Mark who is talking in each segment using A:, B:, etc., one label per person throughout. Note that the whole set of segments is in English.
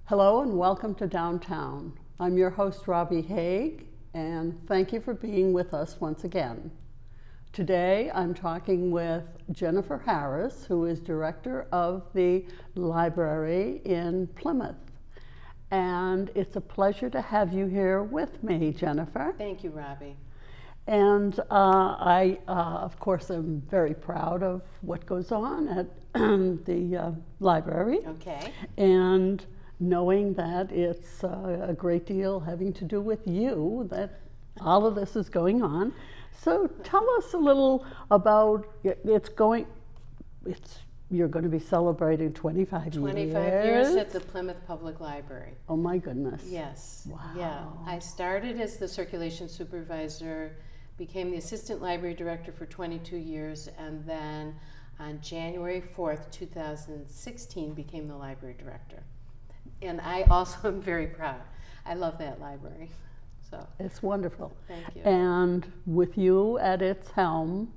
A: Hello and welcome to Downtown. I'm your host, Robbie Haig, and thank you for being with us once again. Today I'm talking with Jennifer Harris, who is director of the library in Plymouth. And it's a pleasure to have you here with me, Jennifer.
B: Thank you, Robbie.
A: And I, of course, am very proud of what goes on at the library.
B: Okay.
A: And knowing that it's a great deal having to do with you, that all of this is going on. So tell us a little about, you're going to be celebrating 25
B: years at the Plymouth Public Library.
A: Oh my goodness.
B: Yes.
A: Wow.
B: Yeah. I started as the circulation supervisor, became the assistant library director for 22 years, and then on January 4th, 2016, became the library director. And I also am very proud. I love that library. So
A: it's wonderful.
B: Thank you.
A: And with you at its helm,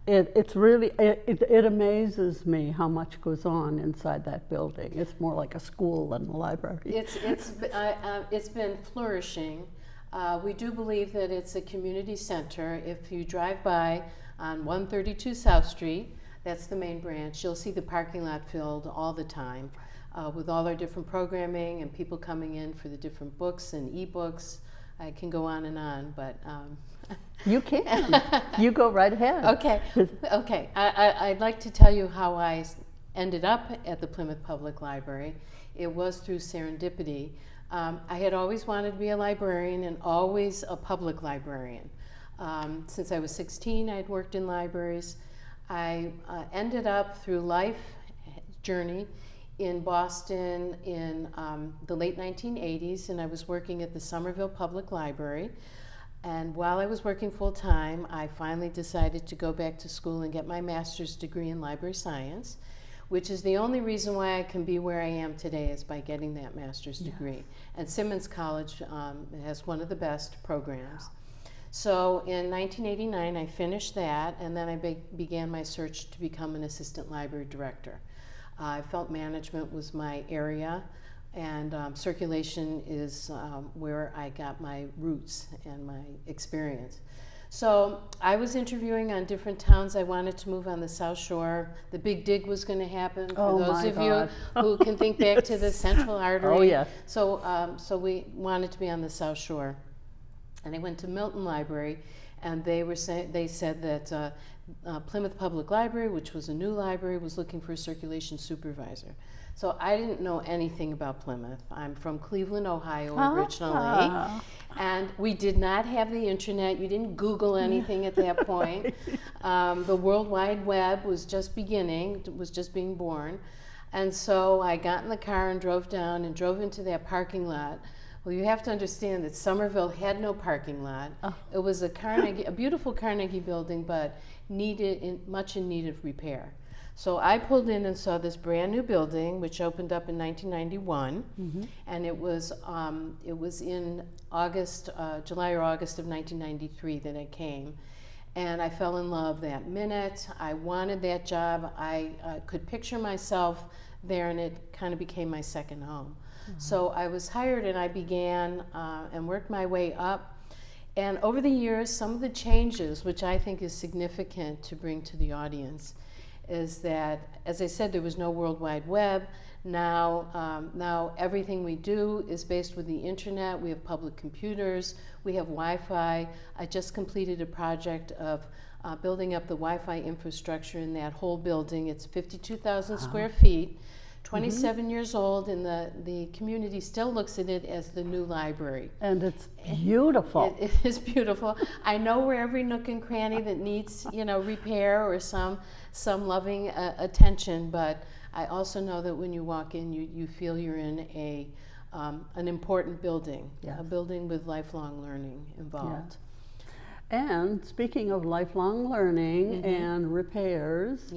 A: it's really, it amazes me how much goes on inside that building. It's more like a school than a library.
B: It's been flourishing. We do believe that it's a community center. If you drive by on 132 South Street, that's the main branch, you'll see the parking lot filled all the time. With all our different programming and people coming in for the different books and e-books. I can go on, but...
A: You can. You go right ahead.
B: Okay. Okay. I'd like to tell you how I ended up at the Plymouth Public Library. It was through serendipity. I had always wanted to be a librarian and always a public librarian. Since I was 16, I'd worked in libraries. I ended up through life journey in Boston in the late 1980s, and I was working at the Somerville Public Library. And while I was working full-time, I finally decided to go back to school and get my master's degree in library science, which is the only reason why I can be where I am today is by getting that master's degree. And Simmons College has one of the best programs. So in 1989, I finished that, and then I began my search to become an assistant library director. I felt management was my area, and circulation is where I got my roots and my experience. So I was interviewing on different towns. I wanted to move on the South Shore. The Big Dig was going to happen for those of you who can think back to the Central Artery.
A: Oh, yes.
B: So we wanted to be on the South Shore. And I went to Milton Library, and they said that Plymouth Public Library, which was a new library, was looking for a circulation supervisor. So I didn't know anything about Plymouth. I'm from Cleveland, Ohio originally, and we did not have the internet. You didn't Google anything at that point. The World Wide Web was just beginning, was just being born. And so I got in the car and drove down and drove into that parking lot. Well, you have to understand that Somerville had no parking lot. It was a beautiful Carnegie building, but much in need of repair. So I pulled in and saw this brand new building, which opened up in 1991, and it was in July or August of 1993 that I came, and I fell in love that minute. I wanted that job. I could picture myself there, and it kind of became my second home. So I was hired, and I began and worked my way up. And over the years, some of the changes, which I think is significant to bring to the audience, is that, as I said, there was no World Wide Web. Now everything we do is based with the internet. We have public computers. We have Wi-Fi. I just completed a project of building up the Wi-Fi infrastructure in that whole building. It's 52,000 square feet. 27 years old, and the community still looks at it as the new library.
A: And it's beautiful.
B: It is beautiful. I know where every nook and cranny that needs, repair or some loving attention, but I also know that when you walk in, you feel you're in an important building, a building with lifelong learning involved.
A: Yeah. And speaking of lifelong learning and repairs,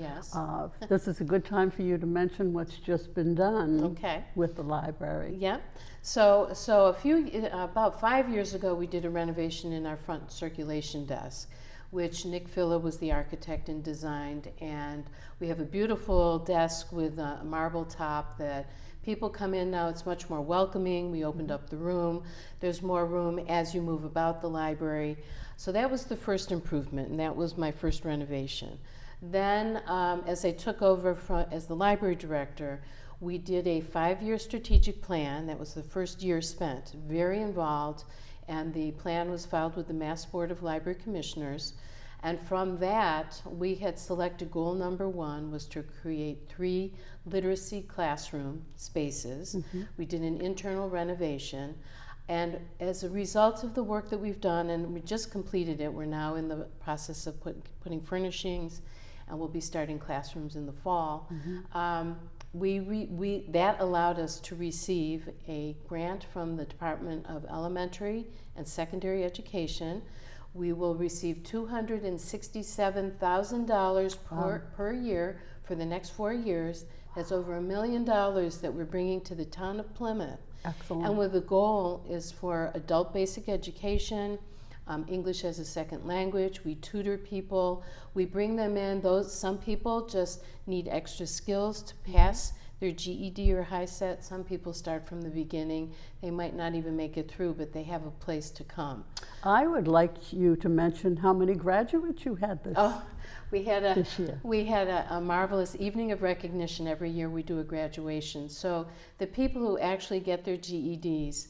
A: this is a good time for you to mention what's just been done with the library.
B: Yeah. So about 5 years ago, we did a renovation in our front circulation desk. which Nick Filla was the architect and designed. And we have a beautiful desk with a marble top that people come in now. It's much more welcoming. We opened up the room. There's more room as you move about the library. So that was the first improvement, and that was my first renovation. Then, as I took over as the library director, we did a 5-year strategic plan. That was the first year spent, very involved, and the plan was filed with the Mass Board of Library Commissioners. And from that, we had selected goal number 1 was to create 3 literacy classroom spaces. We did an internal renovation. And as a result of the work that we've done, and we just completed it, we're now in the process of putting furnishings, and we'll be starting classrooms in the fall. That allowed us to receive a grant from the Department of Elementary and Secondary Education. We will receive $267,000 per year for the next 4 years. That's over $1 million that we're bringing to the town of Plymouth.
A: Excellent.
B: And with the goal is for adult basic education, English as a second language. We tutor people. We bring them in. Some people just need extra skills to pass their GED or high set. Some people start from the beginning. They might not even make it through, but they have a place to come.
A: I would like you to mention how many graduates you had this year.
B: We had a marvelous evening of recognition. Every year we do a graduation. So the people who actually get their GEDs,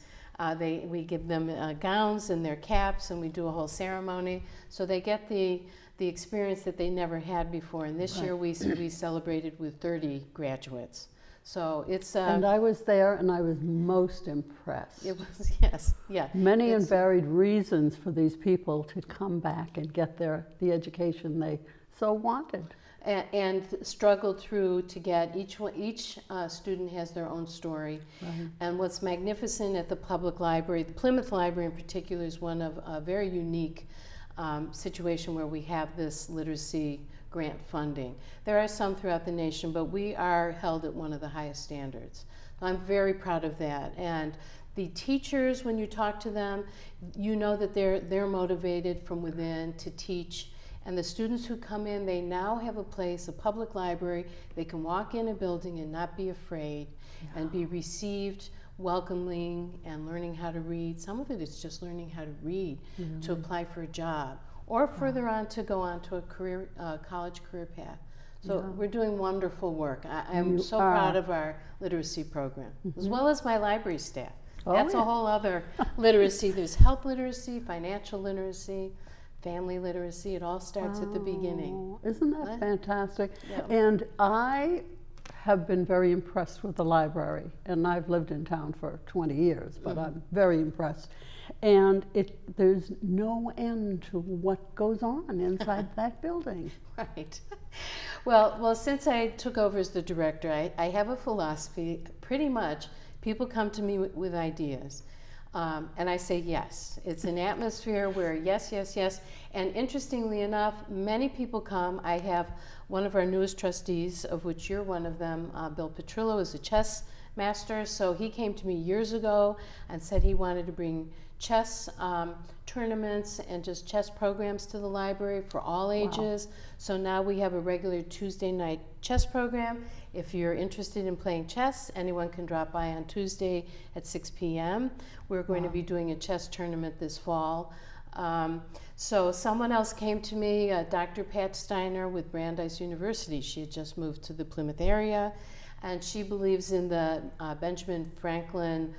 B: we give them gowns and their caps, and we do a whole ceremony. So they get the experience that they never had before. And this year we celebrated with 30 graduates. So it's
A: and I was there, and I was most impressed.
B: It was, yes, yeah.
A: Many and varied reasons for these people to come back and get the education they so wanted.
B: And struggled through to get each student has their own story. And what's magnificent at the public library, the Plymouth Library in particular, is one of a very unique situation where we have this literacy grant funding. There are some throughout the nation, but we are held at one of the highest standards. I'm very proud of that. And the teachers, when you talk to them, you know that they're motivated from within to teach. And the students who come in, they now have a place, a public library. They can walk in a building and not be afraid and be received welcoming and learning how to read. Some of it is just learning how to read to apply for a job or further on to go on to a college career path. So we're doing wonderful work. I'm so proud of our literacy program, as well as my library staff. That's a whole other literacy. There's health literacy, financial literacy, family literacy. It all starts at the beginning.
A: Isn't that fantastic?
B: Yeah.
A: And I have been very impressed with the library, and I've lived in town for 20 years, but I'm very impressed. And there's no end to what goes on inside that building.
B: Right. Well, since I took over as the director, I have a philosophy. Pretty much, people come to me with ideas. And I say yes. It's an atmosphere where yes, yes, yes. And interestingly enough, many people come. I have one of our newest trustees, of which you're one of them, Bill Petrillo, is a chess master. So he came to me years ago and said he wanted to bring chess tournaments and just chess programs to the library for all ages. So now we have a regular Tuesday night chess program. If you're interested in playing chess, anyone can drop by on Tuesday at 6 p.m. We're going to be doing a chess tournament this fall. So someone else came to me, Dr. Pat Steiner with Brandeis University. She had just moved to the Plymouth area, and she believes in the Benjamin Franklin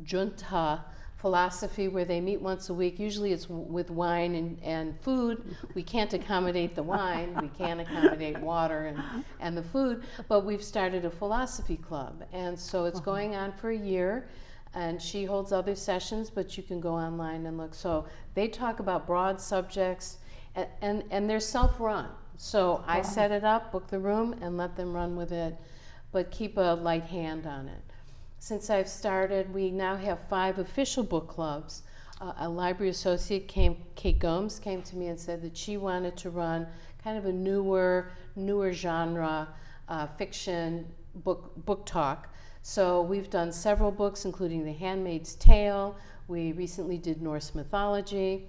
B: junta philosophy, where they meet once a week. Usually it's with wine and food. We can't accommodate the wine. We can't accommodate water and the food, but we've started a philosophy club. And so it's going on for a year, and she holds other sessions, but you can go online and look. So they talk about broad subjects, and they're self-run. So I set it up, book the room, and let them run with it, but keep a light hand on it. Since I've started, we now have 5 official book clubs. A library associate, Kate Gomes, came to me and said that she wanted to run kind of a newer genre fiction book talk. So we've done several books, including The Handmaid's Tale. We recently did Norse mythology.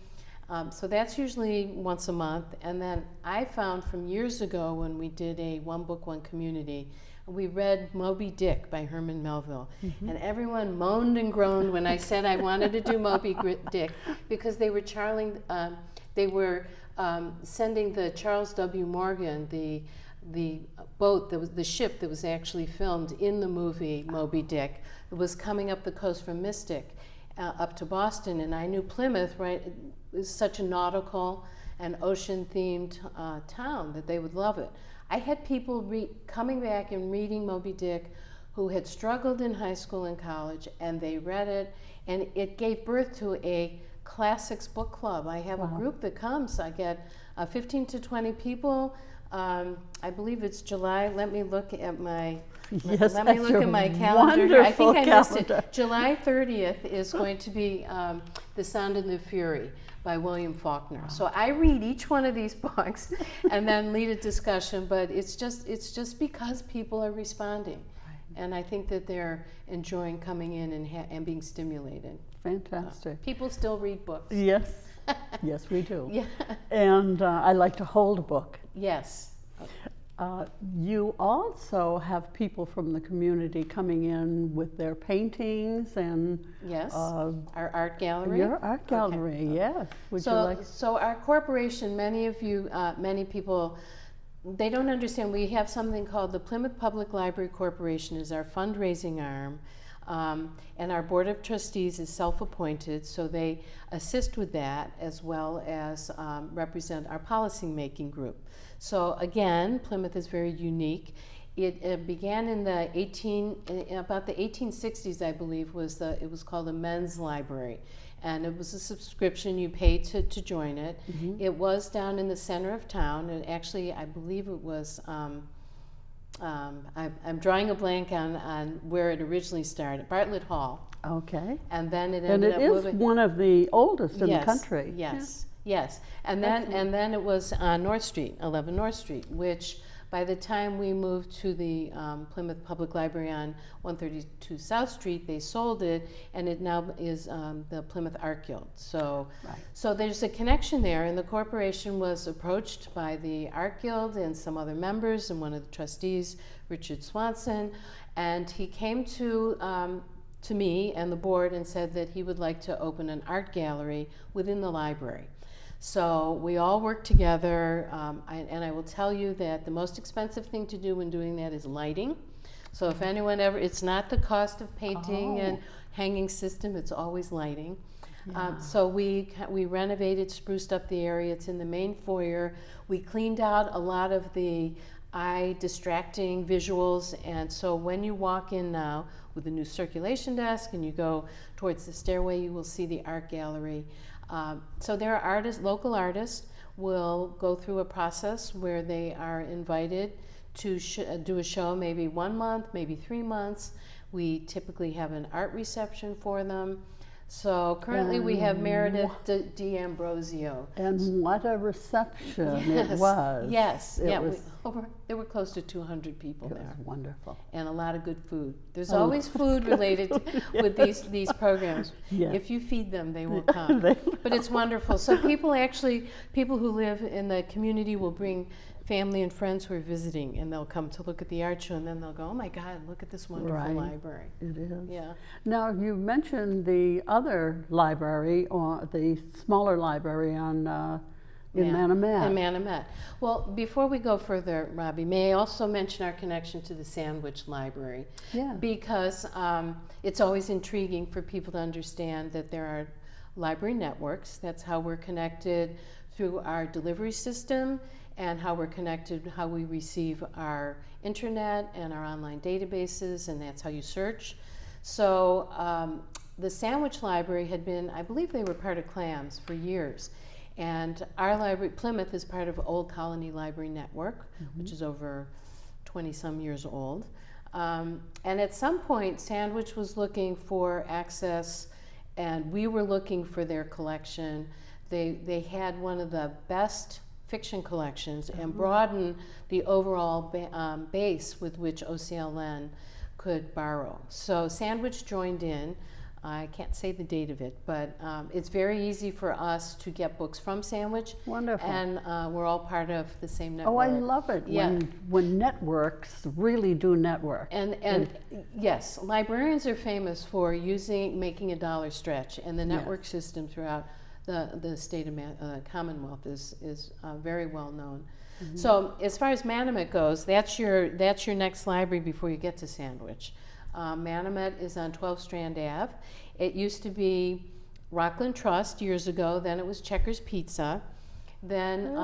B: So that's usually once a month. And then I found from years ago when we did a One Book, One Community, we read Moby Dick by Herman Melville.
A: Mm-hmm.
B: And everyone moaned and groaned when I said I wanted to do Moby Dick, because they were sending the Charles W. Morgan, the boat that was the ship that was actually filmed in the movie Moby Dick. It was coming up the coast from Mystic up to Boston, and I knew Plymouth, right, is such a nautical and ocean-themed town that they would love it. I had people coming back and reading Moby Dick who had struggled in high school and college, and they read it, and it gave birth to a classics book club. I have a group that comes. I get 15 to 20 people. I believe it's July. Let me look at my let me look at my calendar. I think I missed it. July 30th is going to be The Sound and the Fury by William Faulkner. Wow. So I read each one of these books and then lead a discussion, but it's just because people are responding. And I think that they're enjoying coming in and being stimulated.
A: Fantastic.
B: People still read books.
A: Yes. Yes, we do.
B: Yeah.
A: And I like to hold a book.
B: Yes.
A: You also have people from the community coming in with their paintings and
B: yes, our art gallery.
A: Your art gallery, okay. Yes. Would you like?
B: So our corporation, many people, they don't understand. We have something called the Plymouth Public Library Corporation is our fundraising arm. And our board of trustees is self-appointed, so they assist with that as well as represent our policy-making group. So again, Plymouth is very unique. It began in about the 1860s, I believe. It was called a men's library, and it was a subscription you paid to join it. Mm-hmm. It was down in the center of town, and actually, I believe it was. I'm drawing a blank on where it originally started, Bartlett Hall.
A: Okay.
B: And then it ended up moving.
A: And it is one of the oldest in the country.
B: Yes, yes. And then it was on North Street, 11 North Street, which by the time we moved to the Plymouth Public Library on 132 South Street, they sold it, and it now is the Plymouth Art Guild. So, so there's a connection there, and the corporation was approached by the Art Guild and some other members, and one of the trustees, Richard Swanson, and he came to me and the board and said that he would like to open an art gallery within the library. So we all work together, and I will tell you that the most expensive thing to do when doing that is lighting. So if anyone ever, it's not the cost of painting and hanging system, it's always lighting. Yeah. So we renovated, spruced up the area. It's in the main foyer. We cleaned out a lot of the eye-distracting visuals, and so when you walk in now with the new circulation desk and you go towards the stairway, you will see the art gallery. So there are artists, local artists will go through a process where they are invited to do a show maybe 1 month, maybe 3 months. We typically have an art reception for them. So currently we have Meredith D'Ambrosio.
A: And what a reception it was.
B: Yes, there were close to 200 people there.
A: It was wonderful.
B: And a lot of good food. There's always food related with these programs. Yes. If you feed them, they will come. But it's wonderful. So people who live in the community will bring family and friends who are visiting, and they'll come to look at the art show, and then they'll go, oh my God, look at this wonderful library.
A: It is.
B: Yeah.
A: Now, you mentioned the other library, or the smaller library in Manomet.
B: In Manomet. Well, before we go further, Robbie, may I also mention our connection to the Sandwich Library? Yeah. Because it's always intriguing for people to understand that there are library networks. That's how we're connected through our delivery system, and how we're connected, how we receive our internet and our online databases, and that's how you search. So the Sandwich Library had been, I believe they were part of CLAMS for years. And our library, Plymouth, is part of Old Colony Library Network, which is over 20-some years old. And at some point, Sandwich was looking for access, and we were looking for their collection. They had one of the best fiction collections and broaden the overall base with which OCLN could borrow. So Sandwich joined in I can't say the date of it, but it's very easy for us to get books from Sandwich.
A: Wonderful.
B: And we're all part of the same network.
A: Oh, I love it when networks really do network.
B: And yes, librarians are famous for making a dollar stretch, and the network system throughout the state of Commonwealth is very well known. Mm-hmm. So as far as Manomet goes, that's your next library before you get to Sandwich. Manomet is on 12 Strand Ave. It used to be Rockland Trust years ago. Then it was Checkers Pizza. Then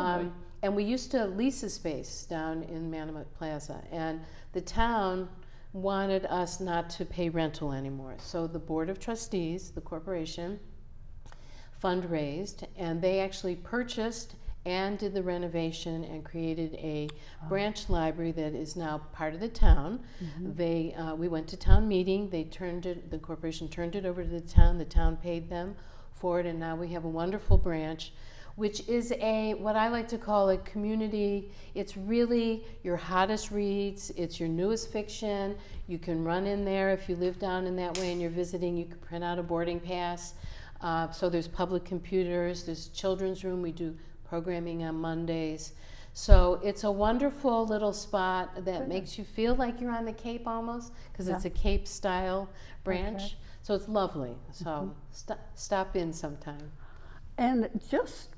B: and we used to lease a space down in Manomet Plaza. And the town wanted us not to pay rental anymore. So the Board of Trustees, the corporation, fundraised, and they actually purchased and did the renovation and created a branch library that is now part of the town. Mm-hmm. We went to town meeting. The corporation turned it over to the town paid them for it, and now we have a wonderful branch, which is what I like to call a community. It's really your hottest reads, it's your newest fiction. You can run in there if you live down in that way and you're visiting. You can print out a boarding pass. So there's public computers, there's children's room. We do programming on Mondays. So it's a wonderful little spot that makes you feel like you're on the Cape almost, because it's a Cape style branch. Okay. So it's lovely. So stop in sometime.
A: And just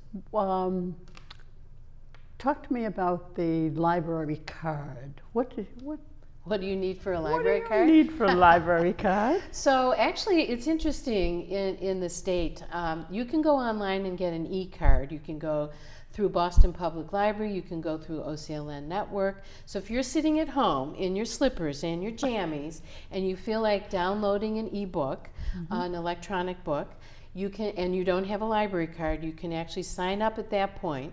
A: talk to me about the library card. What
B: do you need for a library card?
A: What do you need for a library card?
B: So actually, it's interesting in the state. You can go online and get an e-card. You can go through Boston Public Library. You can go through OCLN Network. So if you're sitting at home in your slippers and your jammies and you feel like downloading an e-book, an electronic book, you can, and you don't have a library card, you can actually sign up at that point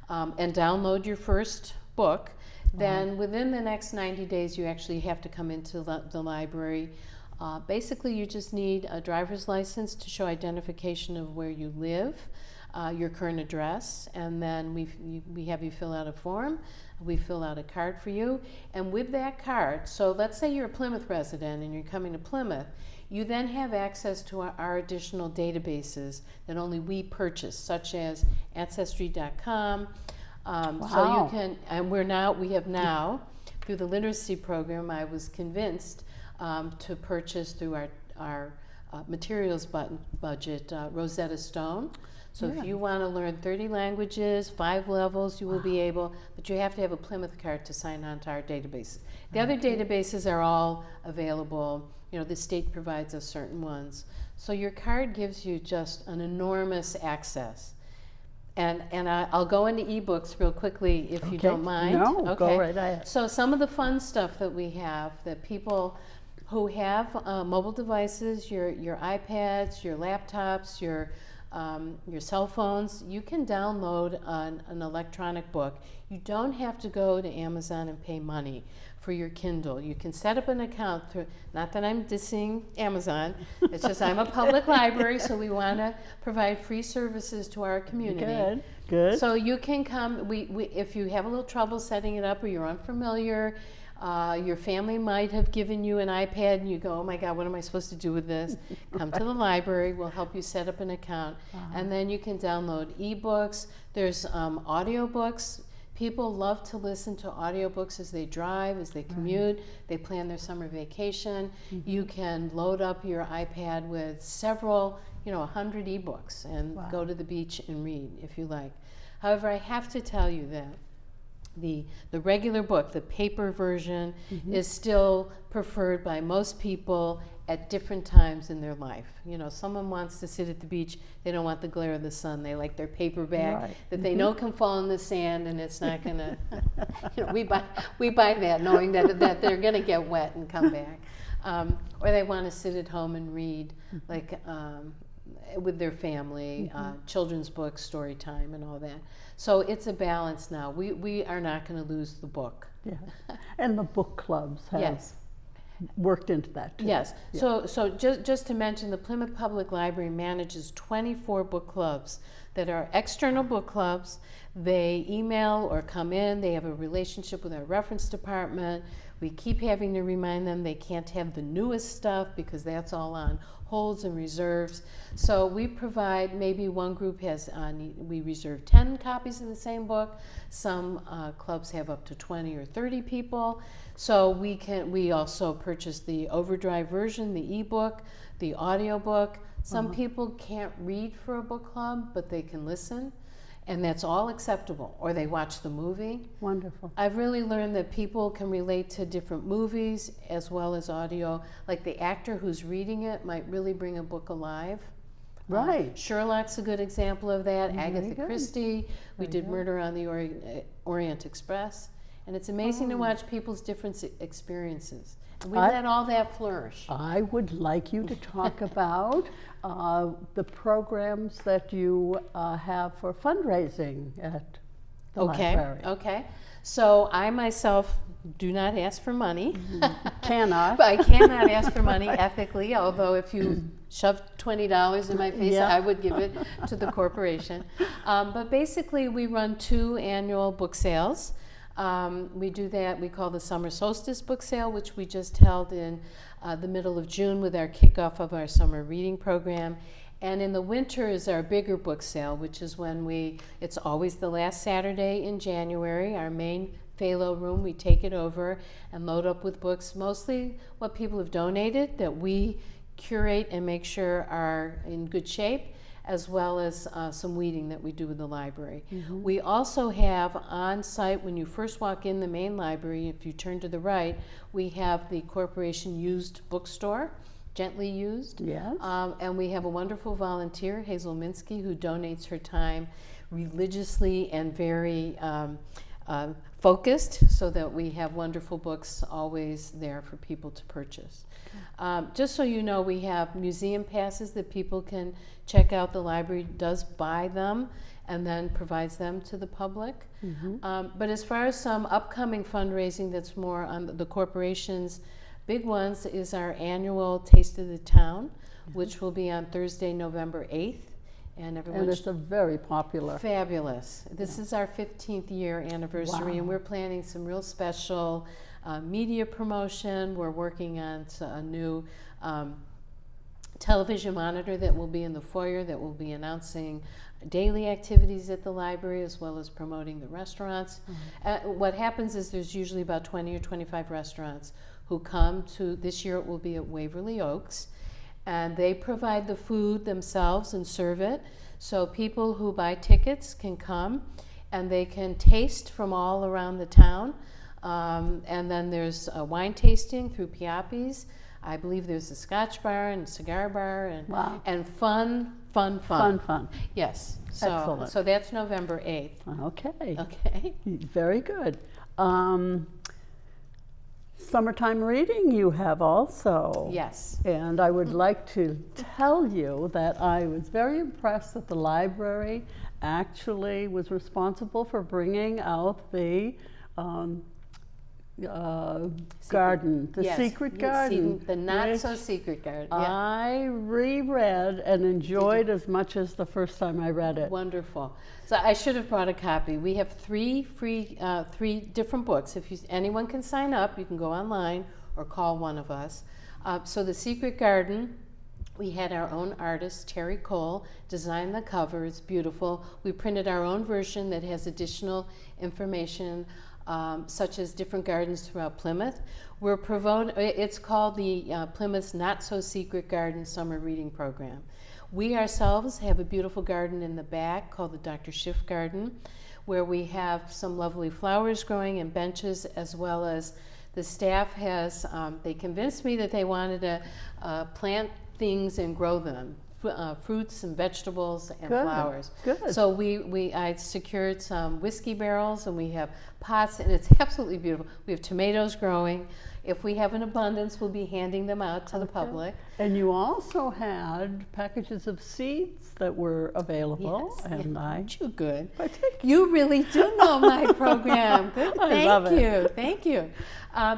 B: and download your first book. Then within the next 90 days, you actually have to come into the library. Basically, you just need a driver's license to show identification of where you live, your current address, and then we have you fill out a form. We fill out a card for you. And with that card, so let's say you're a Plymouth resident and you're coming to Plymouth, you then have access to our additional databases that only we purchase, such as Ancestry.com. So you can, and we have now, through the literacy program, I was convinced to purchase through our materials budget Rosetta Stone. So if you want to learn 30 languages, 5 levels, you will be able, but you have to have a Plymouth card to sign on to our databases. The other databases are all available. You know, the state provides us certain ones. So your card gives you just an enormous access. And I'll go into ebooks real quickly if you don't mind.
A: No, go right ahead.
B: So some of the fun stuff that we have that people who have mobile devices, your iPads, your laptops, your cell phones, you can download an electronic book. You don't have to go to Amazon and pay money for your Kindle. You can set up an account through, not that I'm dissing Amazon, it's just I'm a public library, so we want to provide free services to our community.
A: Good.
B: So you can come, if you have a little trouble setting it up or you're unfamiliar, your family might have given you an iPad and you go, oh my God, what am I supposed to do with this? Come to the library, we'll help you set up an account. And then you can download ebooks. There's audiobooks. People love to listen to audiobooks as they drive, as they commute, they plan their summer vacation. You can load up your iPad with several, 100 ebooks and go to the beach and read if you like. However, I have to tell you that the regular book, the paper version, is still preferred by most people at different times in their life. Someone wants to sit at the beach, they don't want the glare of the sun, they like their paperback that they know can fall in the sand and it's not gonna, we buy that knowing that they're gonna get wet and come back. Or they want to sit at home and read, like with their family, children's books, story time and all that. So it's a balance now. We are not going to lose the book.
A: Yeah. And the book clubs have worked into that too.
B: Yes. Yeah. So just to mention, the Plymouth Public Library manages 24 book clubs that are external book clubs. They email or come in. They have a relationship with our reference department. We keep having to remind them they can't have the newest stuff because that's all on holds and reserves. So we provide, maybe one group has, we reserve 10 copies of the same book. Some clubs have up to 20 or 30 people. So we also purchase the overdrive version, the ebook, the audiobook. Some people can't read for a book club, but they can listen. And that's all acceptable. Or they watch the movie.
A: Wonderful.
B: I've really learned that people can relate to different movies as well as audio. Like the actor who's reading it might really bring a book alive.
A: Right.
B: Sherlock's a good example of that.
A: Very
B: Agatha
A: good.
B: Christie. We
A: Very
B: did
A: good.
B: Murder on the Orient Express. And it's amazing to watch people's different experiences. And we let all that flourish.
A: I would like you to talk about the programs that you have for fundraising at the library.
B: Okay. So I myself do not ask for money.
A: Cannot.
B: I cannot ask for money ethically, although if you shoved $20 in my face,
A: Yeah.
B: I would give it to the corporation. But basically, we run 2 annual book sales. We do that, we call the Summer Solstice Book Sale, which we just held in the middle of June with our kickoff of our summer reading program. And in the winter is our bigger book sale, which is when it's always the last Saturday in January, our main Phalo room. We take it over and load up with books, mostly what people have donated that we curate and make sure are in good shape, as well as some weeding that we do in the library. We also have on site, when you first walk in the main library, if you turn to the right, we have the corporation used bookstore, gently used.
A: Yes.
B: And we have a wonderful volunteer, Hazel Minsky, who donates her time religiously and very focused, so that we have wonderful books always there for people to purchase. Just so you know, we have museum passes that people can check out. The library does buy them and then provides them to the public. But as far as some upcoming fundraising that's more on the corporation's big ones is our annual Taste of the Town, which will be on Thursday, November 8th. And
A: it's a very popular.
B: Fabulous. This is our 15th year anniversary, and we're planning some real special media promotion. We're working on a new television monitor that will be in the foyer that will be announcing daily activities at the library as well as promoting the restaurants. What happens is there's usually about 20 or 25 restaurants who come to, this year it will be at Waverly Oaks, and they provide the food themselves and serve it. So people who buy tickets can come and they can taste from all around the town. And then there's a wine tasting through Piappi's. I believe there's a Scotch bar and a cigar bar and fun. Yes.
A: Excellent.
B: So that's November 8th.
A: Okay. Very good. Summertime reading you have also.
B: Yes.
A: And I would like to tell you that I was very impressed that the library actually was responsible for bringing out the garden, the secret garden.
B: The not-so-secret garden. Yeah.
A: I reread and enjoyed as much as the first time I read it.
B: Wonderful. So I should have brought a copy. We have 3 different books. If anyone can sign up, you can go online or call one of us. So the Secret Garden, we had our own artist, Terry Cole, design the cover. It's beautiful. We printed our own version that has additional information, such as different gardens throughout Plymouth. It's called the Plymouth's Not-So-Secret Garden Summer Reading Program. We ourselves have a beautiful garden in the back called the Dr. Schiff Garden, where we have some lovely flowers growing and benches, as well as the staff has, they convinced me that they wanted to plant things and grow them, fruits and vegetables and flowers.
A: Good.
B: So I secured some whiskey barrels, and we have pots, and it's absolutely beautiful. We have tomatoes growing. If we have an abundance, we'll be handing them out to the public.
A: And you also had packages of seeds that were available.
B: Yes.
A: And
B: Aren't you good?
A: Particularly.
B: You really do know my program. Good.
A: I love it.
B: Thank you.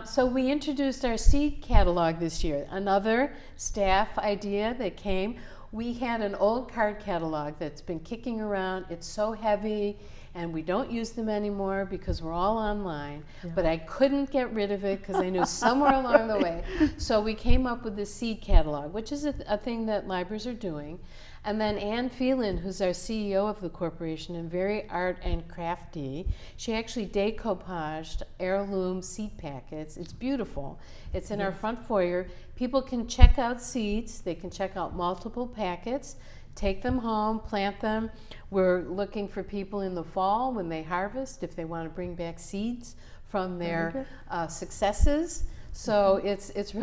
B: So we introduced our seed catalog this year. Another staff idea that came. We had an old card catalog that's been kicking around. It's so heavy and we don't use them anymore because we're all online.
A: Yeah.
B: But I couldn't get rid of it because I knew somewhere along the way. So we came up with the seed catalog, which is a thing that libraries are doing. And then Ann Phelan, who's our CEO of the corporation and very art and crafty, she actually decoupaged heirloom seed packets. It's beautiful. It's in our front foyer. People can check out seeds. They can check out multiple packets, take them home, plant them. We're looking for people in the fall when they harvest, if they want to bring back seeds from their successes. So it's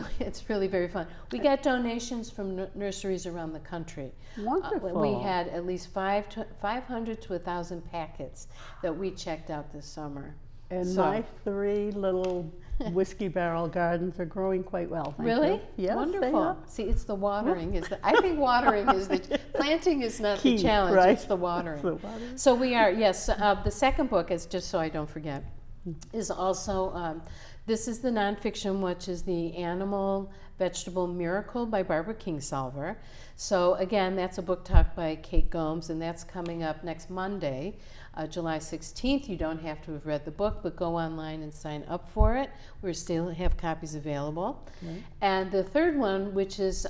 B: really very fun. We get donations from nurseries around the country.
A: Wonderful.
B: We had at least 500 to 1,000 packets that we checked out this summer.
A: And my 3 little whiskey barrel gardens are growing quite well. Thank
B: really?
A: you. Yes,
B: wonderful. See, it's the watering I think watering is planting is not
A: key,
B: the challenge.
A: right?
B: It's the watering.
A: It's the watering.
B: So we are, yes. The second book is, just so I don't forget, is also. This is the nonfiction, which is The Animal Vegetable Miracle by Barbara Kingsolver. So again, that's a book talk by Kate Gomes, and that's coming up next Monday, July 16th. You don't have to have read the book, but go online and sign up for it. We still have copies available. Right. And the third one, which is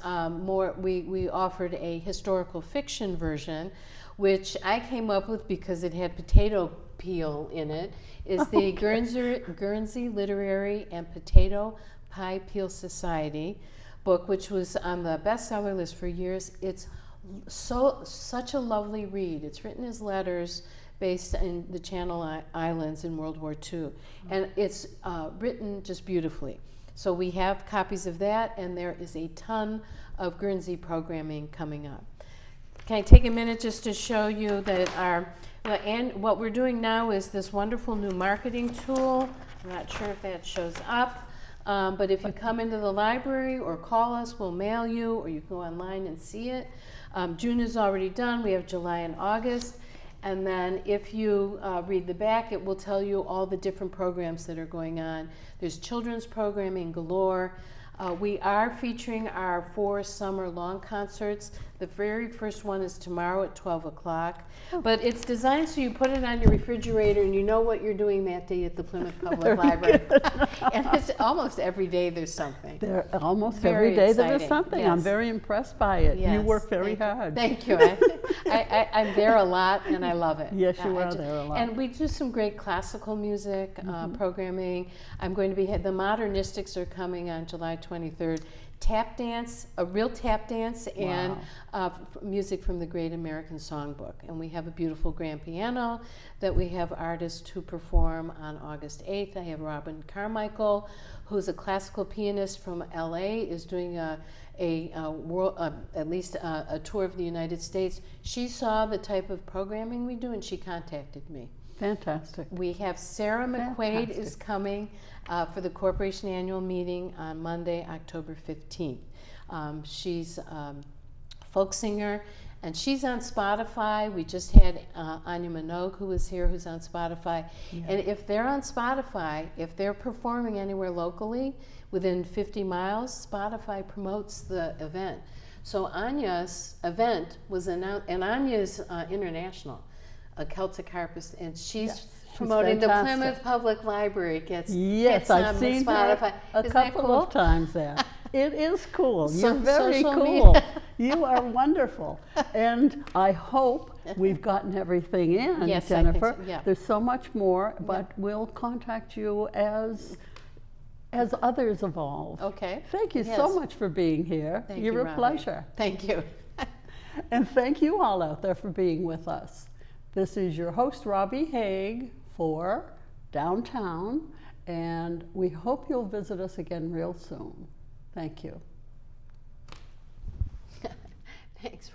B: we offered a historical fiction version, which I came up with because it had potato peel in it, is the Guernsey Literary and Potato Pie Peel Society book, which was on the bestseller list for years. It's such a lovely read. It's written as letters based in the Channel Islands in World War II, and it's written just beautifully. So we have copies of that, and there is a ton of Guernsey programming coming up. Can I take a minute just to show you that and what we're doing now is this wonderful new marketing tool. I'm not sure if that shows up, but if you come into the library or call us, we'll mail you, or you can go online and see it. June is already done. We have July and August. And then if you read the back, it will tell you all the different programs that are going on. There's children's programming galore. We are featuring our 4 summer long concerts. The very first one is tomorrow at 12 o'clock. But it's designed so you put it on your refrigerator and you know what you're doing that day at the Plymouth Public Library. And it's almost every day there's something.
A: Almost
B: Very
A: every day
B: exciting.
A: there is something.
B: Yes.
A: I'm very impressed by it.
B: Yes.
A: You work very hard.
B: Thank you. I'm there a lot and I love it.
A: Yes, you are there a lot.
B: And we do some great classical music programming. I'm going to be, the Modernistics are coming on July 23rd. Tap dance, a real tap dance, and music from the Great American Songbook. And we have a beautiful grand piano that we have artists who perform on August 8th. I have Robin Carmichael, who's a classical pianist from LA, is doing at least a tour of the United States. She saw the type of programming we do and she contacted me.
A: Fantastic.
B: We have Sarah McQuaid is coming for the corporation annual meeting on Monday, October 15th. She's a folk singer, and she's on Spotify. We just had Anya Minogue, who was here, who's on Spotify. Yeah. And if they're on Spotify, if they're performing anywhere locally within 50 miles, Spotify promotes the event. So Anya's event was announced, and Anya's international. A Celtic harpist, and she's promoting the Plymouth Public Library. Gets
A: I've seen
B: Spotify.
A: a couple of times there. It is cool. You're very
B: social
A: cool.
B: media.
A: You are wonderful, and I hope we've gotten everything in,
B: yes,
A: Jennifer.
B: I think so. Yeah.
A: There's so much more, but we'll contact you as others evolve.
B: Okay.
A: Thank you so much for being here. You're a pleasure.
B: Thank you.
A: And thank you all out there for being with us. This is your host, Robbie Haig, for Downtown, and we hope you'll visit us again real soon. Thank you.
B: Thanks.